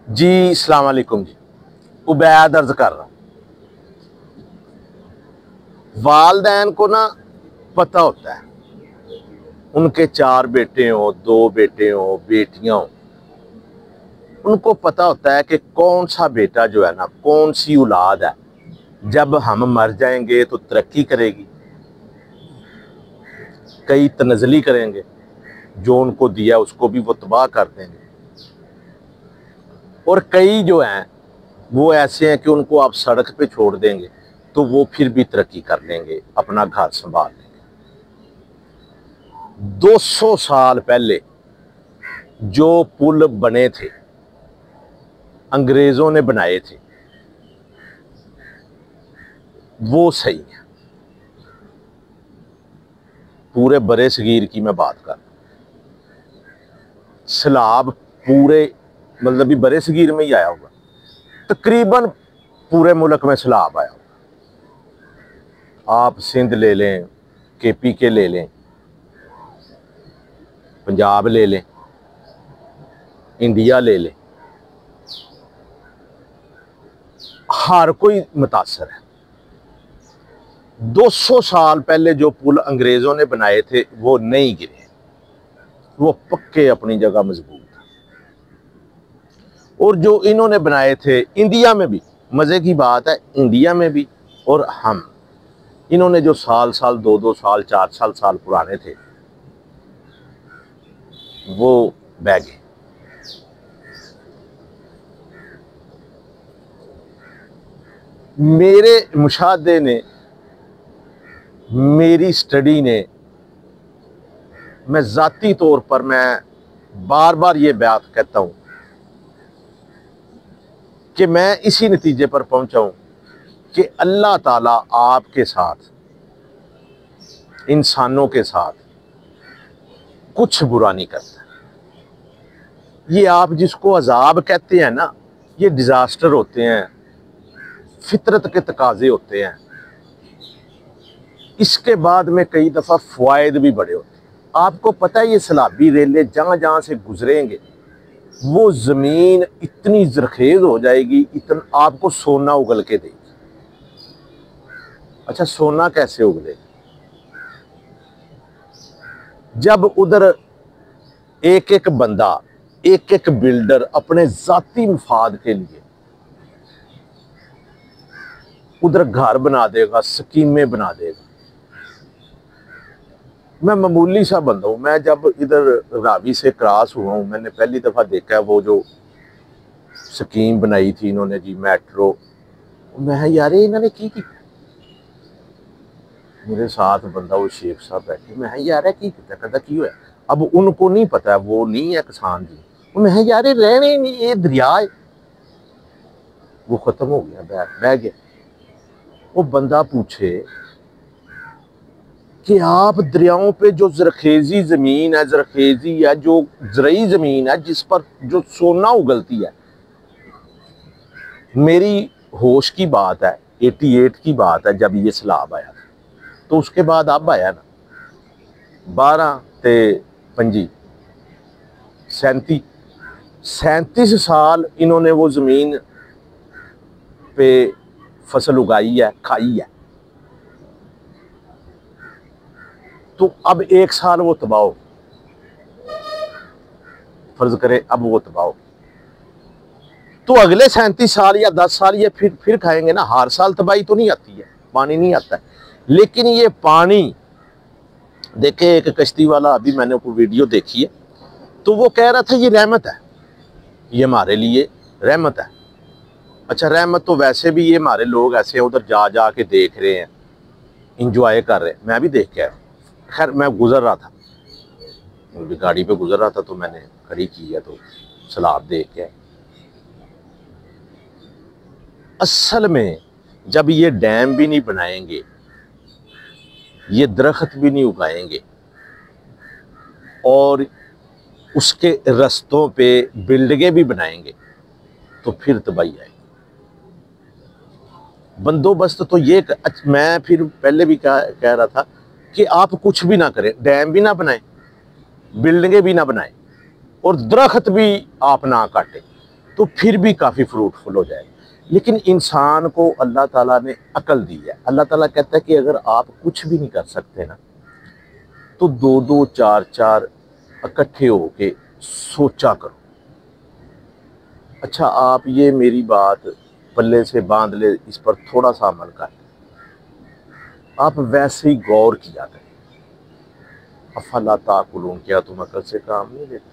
जी अस्सलाम वालेकुम जी। उबैद अर्ज कर रहा। वालदैन को ना पता होता है, उनके 4 बेटे हों, 2 बेटे हों, बेटियां हों, उनको पता होता है कि कौन सा बेटा जो है ना, कौन सी औलाद है जब हम मर जाएंगे तो तरक्की करेगी, कई तनज़ली करेंगे, जो उनको दिया उसको भी वो तबाह कर देंगे, और कई जो हैं वो ऐसे हैं कि उनको आप सड़क पे छोड़ देंगे तो वो फिर भी तरक्की कर लेंगे, अपना घर संभाल लेंगे। 200 साल पहले जो पुल बने थे, अंग्रेजों ने बनाए थे, वो सही है। पूरे बड़े सगीर की मैं बात कर, सैलाब पूरे मतलब भी बड़े सगीर में ही आया होगा, तकरीबन पूरे मुल्क में सैलाब आया होगा। आप सिंध ले लें, केपी के ले लें, पंजाब ले लें, इंडिया ले लें, हर कोई मुतासर है। 200 साल पहले जो पुल अंग्रेजों ने बनाए थे वो नहीं गिरे, वो पक्के अपनी जगह मजबूत है। और जो इन्होंने बनाए थे इंडिया में भी, मजे की बात है, इंडिया में भी और हम, इन्होंने जो साल 2-2 साल 4 साल पुराने थे वो बह गए। मेरे मुशाहदे ने, मेरी स्टडी ने, मैं ज़ाती तौर पर मैं बार बार ये बात कहता हूँ कि मैं इसी नतीजे पर पहुंचा हूँ कि अल्लाह ताला आपके साथ, इंसानों के साथ कुछ बुरा नहीं करता। ये आप जिसको अजाब कहते हैं ना, ये डिज़ास्टर होते हैं, फितरत के तकाजे होते हैं। इसके बाद में कई दफ़ा फ़वायद भी बड़े होते हैं। आपको पता है ये सैलाबी रेलें जहाँ जहाँ से गुजरेंगे वो ज़मीन इतनी ज़रखेज़ हो जाएगी, इतना आपको सोना उगल के देगी। अच्छा, सोना कैसे उगलेगा? जब उधर एक एक बंदा, एक एक बिल्डर अपने ज़ाती मफाद के लिए उधर घर बना देगा, स्कीमें बना देगा। मैं मामूली सा बंदा हूँ, मैं जब इधर रावी से क्रॉस हुआ हूँ, मैंने पहली दफ़ा देखा है वो जो स्कीम बनाई थी इन्होंने जी, मेट्रो। मैं यार इन्होंने की मेरे साथ बंदा वो शेख साहब बैठे, मैं यार की कहता की हुआ। अब उनको नहीं पता, वो नहीं है किसान जी, मैं यार रहने नहीं, ये दरिया है। वो खत्म हो गया, बह गया। वो बंदा पूछे कि आप दरियाओं पे जो जरखेजी ज़मीन है, जरखेजी है, जो ज़रई ज़मीन है जिस पर जो सोना उगलती है, मेरी होश की बात है, 88 की बात है जब ये सैलाब आया, तो उसके बाद अब आया ना 12 ते 5 37 साल इन्होंने वो ज़मीन पे फसल उगाई है, खाई है। तो अब 1 साल वो तबाह हो, फर्ज करे अब वो तबाह हो, तो अगले 37 साल या 10 साल ये फिर खाएंगे ना। हर साल तबाही तो नहीं आती है, पानी नहीं आता है, लेकिन ये पानी देखे। एक कश्ती वाला, अभी मैंने कोई वीडियो देखी है, तो वो कह रहा था ये रहमत है, ये हमारे लिए रहमत है। अच्छा, रहमत तो वैसे भी ये हमारे लोग ऐसे उधर जा जा के देख रहे हैं, इंजॉय कर रहे हैं। मैं भी देख के आया, खैर मैं गुजर रहा था, गाड़ी पे गुजर रहा था तो मैंने खड़ी की है, तो सैलाब देख के। असल में जब ये डैम भी नहीं बनाएंगे, ये दरख्त भी नहीं उगाएंगे और उसके रस्तों पे बिल्डिंगें भी बनाएंगे, तो फिर तबाही आएगी। बंदोबस्त तो ये मैं फिर पहले भी कह रहा था कि आप कुछ भी ना करें, डैम भी ना बनाएं, बिल्डिंगें भी ना बनाएं और दरख्त भी आप ना काटें, तो फिर भी काफ़ी फ्रूटफुल हो जाएगा। लेकिन इंसान को अल्लाह ताला ने अकल दी है। अल्लाह ताला कहता है कि अगर आप कुछ भी नहीं कर सकते ना, तो दो दो चार चार इकट्ठे होके सोचा करो। अच्छा, आप ये मेरी बात पल्ले से बांध ले, इस पर थोड़ा सा अमल कर, आप वैसे ही गौर किया करें। अफला ताकुलून, क्या तुम अकल से काम नहीं लेते?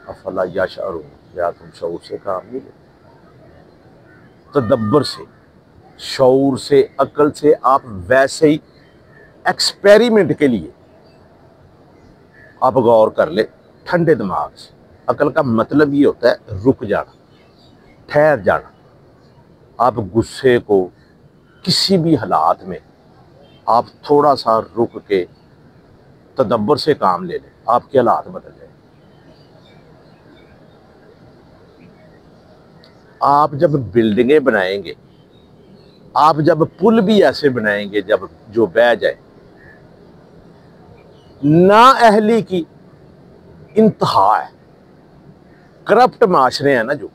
अफला यशअरून, क्या तुम शऊर से काम नहीं लेते? तदब्बर से, शऊर से, अकल से आप वैसे ही एक्सपेरिमेंट के लिए आप गौर कर ले ठंडे दिमाग से। अकल का मतलब ये होता है रुक जाना, ठहर जाना। आप गुस्से को किसी भी हालात में आप थोड़ा सा रुक के तदब्बर से काम ले लें, आपके हालात बदल जाए। आप जब बिल्डिंगें बनाएंगे, आप जब पुल भी ऐसे बनाएंगे जब जो बह जाए, नाअहली की इंतहा है। करप्ट माशरे हैं ना जो,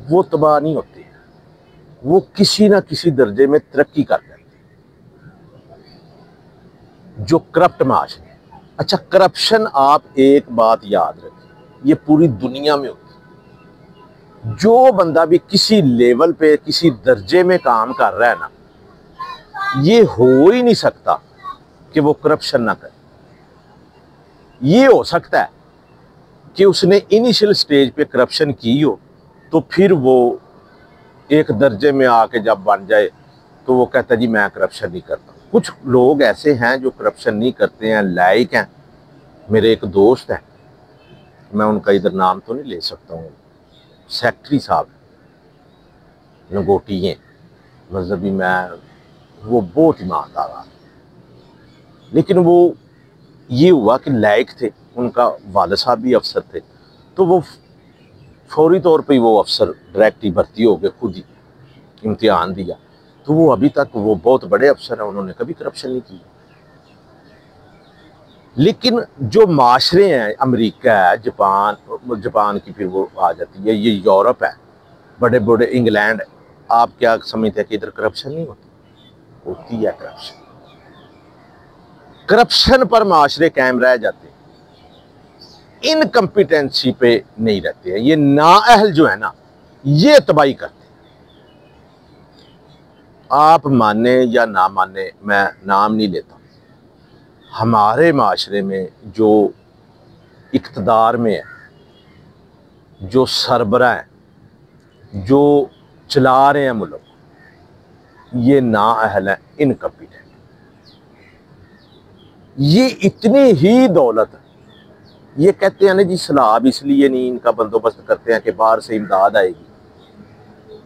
वो तबाह नहीं होते, वो किसी ना किसी दर्जे में तरक्की कर जाते जो करप्ट माशरे। अच्छा, करप्शन, आप एक बात याद रखें, ये पूरी दुनिया में होती है। जो बंदा भी किसी लेवल पे, किसी दर्जे में काम कर रहा है ना, ये हो ही नहीं सकता कि वो करप्शन ना करे। ये हो सकता है कि उसने इनिशियल स्टेज पे करप्शन की हो, तो फिर वो एक दर्जे में आके जब बन जाए तो वो कहता है जी मैं करप्शन नहीं करता। कुछ लोग ऐसे हैं जो करप्शन नहीं करते हैं, लायक हैं। मेरे एक दोस्त है, मैं उनका इधर नाम तो नहीं ले सकता हूँ, सेक्रेटरी साहब लंगोटी हैं, मजहबी, मैं वो बहुत ईमानदार आदमी। लेकिन वो ये हुआ कि लायक थे, उनका वालिद साहब भी अफसर थे, तो वो फौरी तौर पे वो अफसर डायरेक्ट ही भर्ती हो गए, खुद ही इम्तिहान दिया। तो वो अभी तक वो बहुत बड़े अफसर हैं, उन्होंने कभी करप्शन नहीं की। लेकिन जो माशरे हैं, अमेरिका है, जापान की फिर वो आ जाती है, ये यूरोप है, बड़े बड़े इंग्लैंड है, आप क्या समझते हैं कि इधर करप्शन नहीं होती? होती है करप्शन। करप्शन पर माशरे कायम रह जाते हैं, इनकम्पिटेंसी पे नहीं रहते हैं। ये नाअहल जो है ना, ये तबाही करते हैं। आप माने या ना माने, मैं नाम नहीं लेता, हमारे माशरे में जो इक़्तिदार में है, जो सरबरा है, जो चला रहे हैं मुल्क, ये नाअहल है, इनकम्पिटेंट। ये इतनी ही दौलत है, ये कहते हैं ना जी सलाब इसलिए नहीं इनका बंदोबस्त करते हैं कि बाहर से इमदाद आएगी,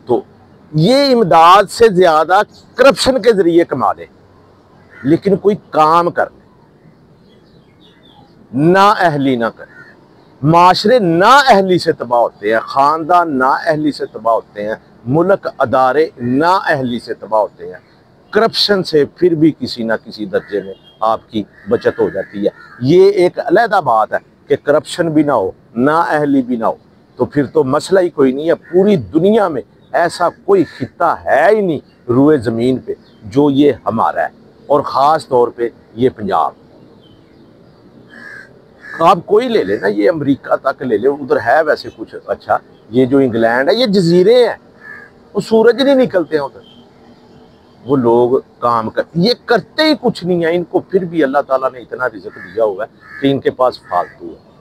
तो ये इमदाद से ज्यादा करप्शन के जरिए कमा ले, लेकिन कोई काम कर ले, नाअहली ना करे। माशरे नाअहली से तबाह होते हैं, खानदान नाअहली से तबाह होते हैं, मुल्क अदारे नाअहली से तबाह होते हैं। करप्शन से फिर भी किसी ना किसी दर्जे में आपकी बचत हो जाती है। ये एक अलहदा बात है कि करप्शन भी ना हो, नाअहली भी ना हो, तो फिर तो मसला ही कोई नहीं है। पूरी दुनिया में ऐसा कोई खित्ता है ही नहीं रुए ज़मीन पे जो ये हमारा है, और ख़ास तौर पे ये पंजाब। आप कोई ले लेना, ये अमेरिका तक ले ले, उधर है वैसे कुछ अच्छा। ये जो इंग्लैंड है, ये जजीरे हैं, वो सूरज नहीं निकलते हैं उधर, वो लोग काम कर, ये करते ही कुछ नहीं है इनको, फिर भी अल्लाह ताला ने इतना रिज़्क़ दिया हुआ है कि इनके पास फालतू है।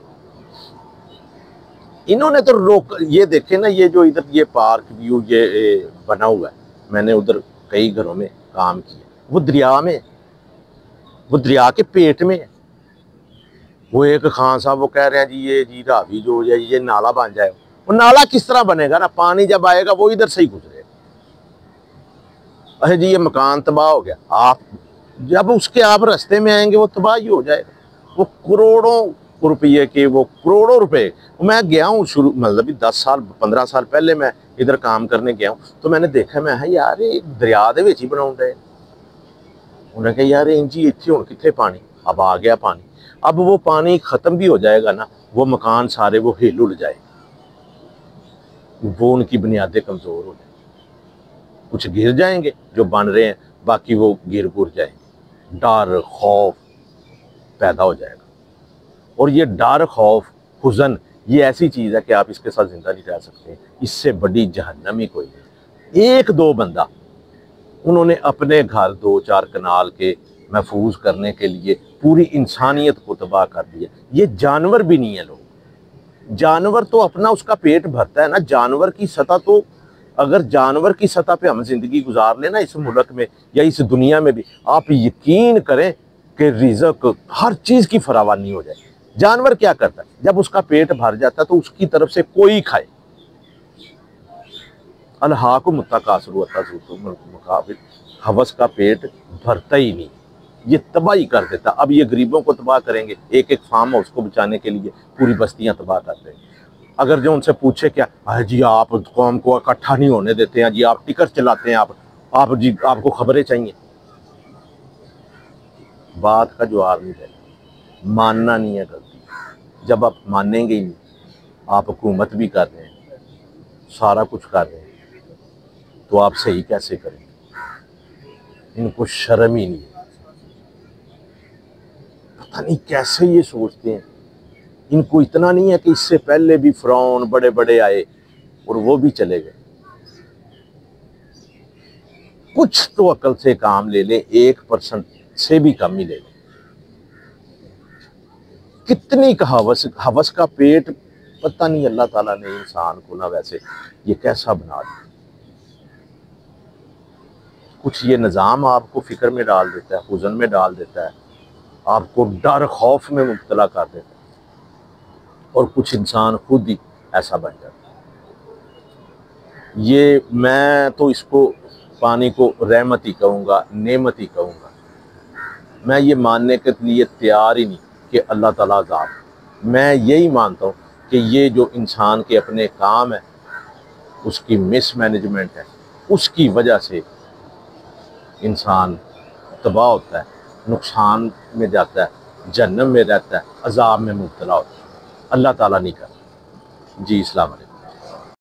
इन्होंने तो रोक, ये देखे ना, ये जो इधर ये पार्क व्यू ये बना हुआ है, मैंने उधर कई घरों में काम किया, वो दरिया में, वो दरिया के पेट में है। वो एक खान साहब वो कह रहे हैं जी ये जी रावी जो हो जाए, ये नाला बन जाए। वो नाला किस तरह बनेगा ना, पानी जब आएगा वो इधर से ही गुजरेगा। अरे जी ये मकान तबाह हो गया, आप जब उसके आप रास्ते में आएंगे वो तबाह ही हो जाएगा। वो करोड़ों रुपये के, वो करोड़ों रुपए। मैं गया हूँ शुरू, मतलब 10 साल 15 साल पहले मैं इधर काम करने गया हूँ, तो मैंने देखा, मैं यार ये दरिया दे विच ही बनाउण डे। उन्हें कहा यार इंजी इत्थे हुण कित्थे पानी, अब आ गया पानी, अब वो पानी ख़त्म भी हो जाएगा ना, वो मकान सारे वो हिल उड़ जाए। वो उनकी बुनियादें कमज़ोर हो जाएंगी, कुछ गिर जाएंगे जो बन रहे हैं, बाकी वो गिर गुर जाएंगे, डर खौफ पैदा हो जाएगा। और ये डर खौफ हुज़न ये ऐसी चीज़ है कि आप इसके साथ ज़िंदा नहीं रह सकते, इससे बड़ी जहन्नम ही कोई नहीं। एक दो बंदा उन्होंने अपने घर 2-4 कनाल के महफूज करने के लिए पूरी इंसानियत को तबाह कर दिया। ये जानवर भी नहीं है लोग, जानवर तो अपना उसका पेट भरता है ना। जानवर की सतह तो, अगर जानवर की सतह पे हम जिंदगी गुजार लेना इस मुल्क में या इस दुनिया में भी, आप यकीन करें कि रिज़्क हर चीज़ की फरावानी हो जाए। जानवर क्या करता है, जब उसका पेट भर जाता है तो उसकी तरफ से कोई खाए। अल्हाकु मुत्तकासुर व तज़ूतुल मकाबिर, हवस का पेट भरता ही नहीं, ये तबाही कर देता। अब ये गरीबों को तबाह करेंगे, एक एक फार्म हाउस को बचाने के लिए पूरी बस्तियां तबाह कर देंगे। अगर जो उनसे पूछे क्या, जी आप कौम को इकट्ठा नहीं होने देते हैं, जी आप टिकर चलाते हैं, आप जी आपको खबरें चाहिए, बात का जवाब नहीं देना। मानना नहीं है गलती, जब आप मानेंगे ही नहीं, आप हुकूमत भी कर रहे हैं, सारा कुछ कर रहे हैं, तो आप सही कैसे करेंगे? इनको शर्म ही नहीं है, पता नहीं कैसे ये सोचते हैं। इनको इतना नहीं है कि इससे पहले भी फ़िरौन बड़े बड़े आए और वो भी चले गए। कुछ तो अकल से काम ले ले, 1% से भी कम ही ले ले। कितनी का हवस का पेट, पता नहीं अल्लाह ताला ने इंसान को ना वैसे ये कैसा बना दिया। कुछ ये निज़ाम आपको फिक्र में डाल देता है, हुज़न में डाल देता है, आपको डर खौफ में मुब्तला कर देता है, और कुछ इंसान खुद ही ऐसा बन जाता है। ये मैं तो इसको पानी को रहमत ही कहूँगा, नेमत ही कहूँगा। मैं ये मानने के लिए तैयार ही नहीं कि अल्लाह ताला अज़ाब। मैं यही मानता हूँ कि ये जो इंसान के अपने काम है, उसकी मिसमैनेजमेंट है, उसकी वजह से इंसान तबाह होता है, नुकसान में जाता है, जहन्नम में रहता है, अज़ाब में मुब्तला होता है। अल्लाह ताला नहीं करता। जी, अस्सलाम वालेकुम।